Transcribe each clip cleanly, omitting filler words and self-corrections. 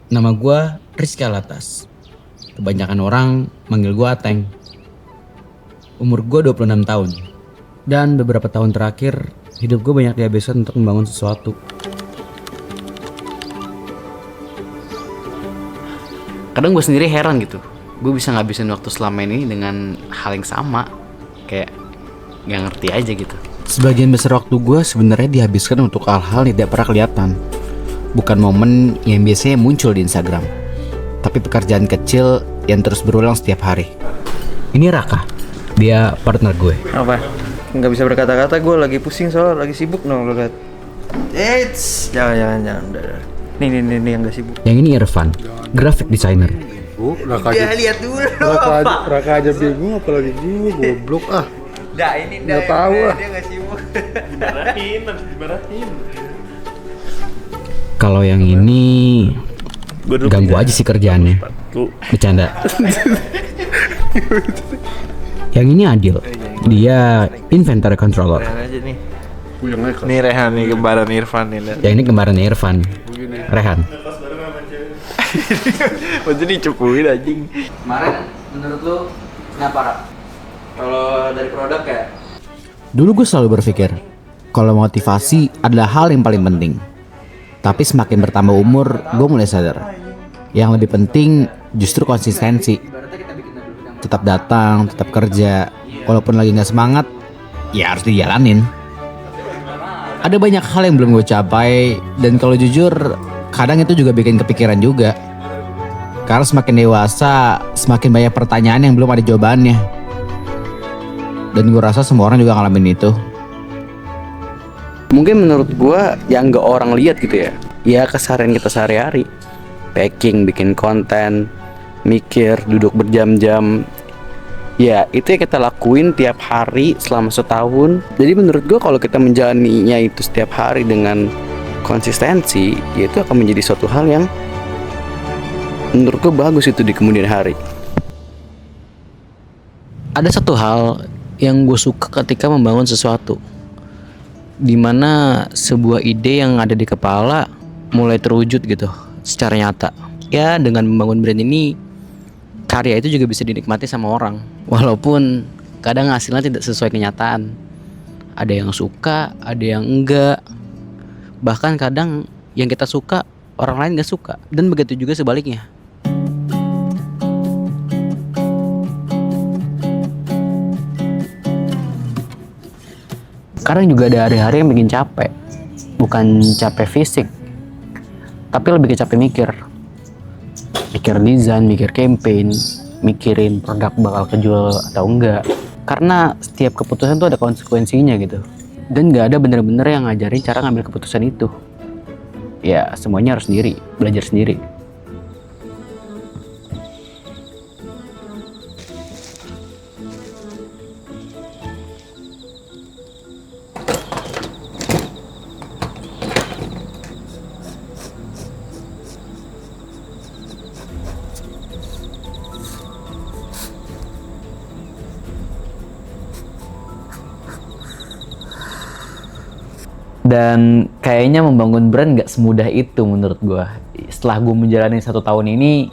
Nama gue Rizky Alatas. Kebanyakan orang manggil gue Ateng. Umur gue 26 tahun. Dan beberapa tahun terakhir, hidup gue banyak dihabiskan untuk membangun sesuatu. Kadang gue sendiri heran gitu. Gue bisa ngabisin waktu selama ini dengan hal yang sama. Kayak gak ngerti aja gitu. Sebagian besar waktu gue sebenarnya dihabiskan untuk hal-hal yang tidak pernah kelihatan. Bukan momen yang biasanya muncul di Instagram, tapi pekerjaan kecil yang terus berulang setiap hari. Ini Raka, dia partner gue. Apa? Nggak bisa berkata-kata, gue lagi pusing soalnya lagi sibuk dong, lo lihat. Jangan, udah. Nih yang nggak sibuk. Yang ini Irfan, graphic designer. Raka aja. Lihat dulu. Raka aja bingung apalagi gue goblok ah. Ini nggak tahu ah. Dia nggak sibuk. Dimarahin. Kalau yang ini ganggu aja sih kerjaannya. Bercanda. Yang ini Adil, dia inventory controller. Rehan aja nih. Puyeng aja. Nih Rehan nih, kembaran Irfan nih. Lihat. Yang ini kembarannya Irfan, Rehan. Maksudnya dicepuin anjing. Kemarin menurut lu kenapa, Rak? Kalau dari produk ya? Dulu gue selalu berpikir kalau motivasi adalah hal yang paling penting. Tapi semakin bertambah umur, gue mulai sadar yang lebih penting justru konsistensi. Tetap datang, tetap kerja. Walaupun lagi gak semangat, ya harus dijalanin. Ada banyak hal yang belum gue capai. Dan kalau jujur, kadang itu juga bikin kepikiran juga. Karena semakin dewasa, semakin banyak pertanyaan yang belum ada jawabannya. Dan gue rasa semua orang juga ngalamin itu. Mungkin menurut gue yang gak orang lihat gitu ya. Ya keseharian kita sehari-hari. Packing, bikin konten, mikir, duduk berjam-jam. Ya itu yang kita lakuin tiap hari selama setahun. Jadi menurut gue kalau kita menjalaninya itu setiap hari dengan konsistensi, ya itu akan menjadi suatu hal yang menurut gue bagus itu di kemudian hari. Ada satu hal yang gue suka ketika membangun sesuatu, dimana sebuah ide yang ada di kepala mulai terwujud gitu secara nyata. Ya dengan membangun brand ini, karya itu juga bisa dinikmati sama orang, walaupun kadang hasilnya tidak sesuai kenyataan. Ada yang suka, ada yang enggak. Bahkan kadang yang kita suka orang lain gak suka, dan begitu juga sebaliknya. Kadang juga ada hari-hari yang bikin capek. Bukan capek fisik, tapi lebih ke capek mikir. Mikir desain, mikir campaign, mikirin produk bakal kejual atau enggak. Karena setiap keputusan tuh ada konsekuensinya gitu. Dan gak ada bener-bener yang ngajarin cara ngambil keputusan itu. Ya semuanya harus sendiri, belajar sendiri. Dan kayaknya membangun brand gak semudah itu menurut gue. Setelah gue menjalani 1 tahun ini,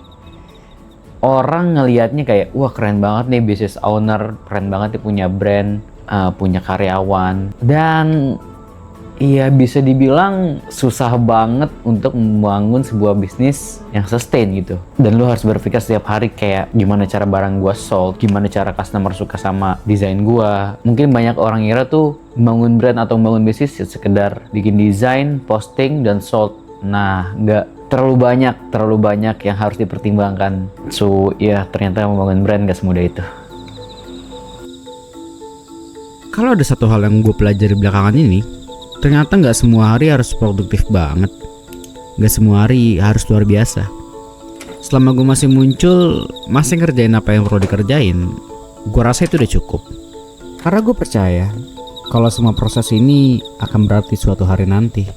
orang ngelihatnya kayak, wah keren banget nih business owner, keren banget nih punya brand, punya karyawan. Dan iya bisa dibilang susah banget untuk membangun sebuah bisnis yang sustain gitu. Dan lu harus berpikir setiap hari kayak gimana cara barang gua sold, gimana cara customer suka sama desain gua. Mungkin banyak orang ngira tuh membangun brand atau membangun bisnis ya sekedar bikin desain, posting, dan sold. Nah, nggak terlalu banyak yang harus dipertimbangkan. So, ya ternyata membangun brand gak semudah itu. Kalau ada satu hal yang gue pelajari belakangan ini, ternyata gak semua hari harus produktif banget. Gak semua hari harus luar biasa. Selama gue masih muncul, masih ngerjain apa yang perlu dikerjain, gue rasa itu udah cukup. Karena gue percaya kalau semua proses ini akan berarti suatu hari nanti